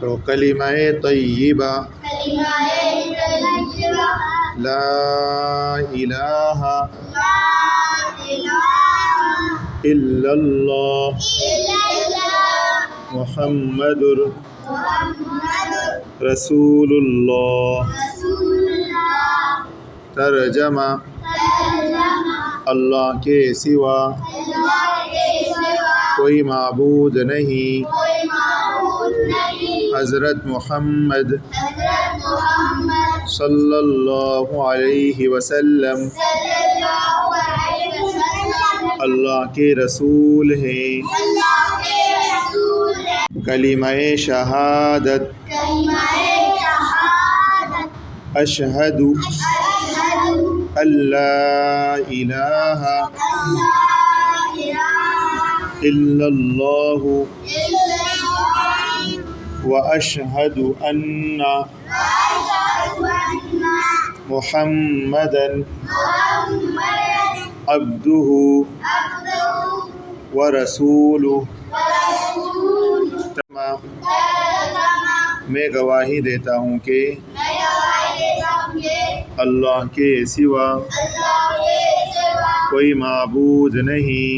تو کلمہ طیبہ لا الہ الا اللہ محمد رسول اللہ۔ ترجمہ: اللہ کے سوا کوئی معبود نہیں، حضرت محمد صلی اللہ علیہ وسلم اللہ کے رسول ہیں۔ کلمہ شہادت اشہد اللہ الہ الا اللہ واشہد ان محمدا عبدہ ورسولہ۔ میں گواہی دیتا ہوں کہ اللہ کے سوا کوئی معبود نہیں،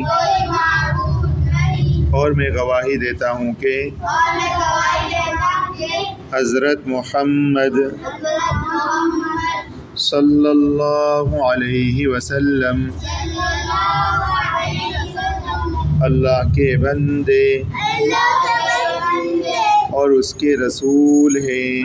اور میں گواہی دیتا ہوں کہ حضرت محمد صلی اللہ علیہ وسلم اللہ کے بندے اور اس کے رسول ہیں۔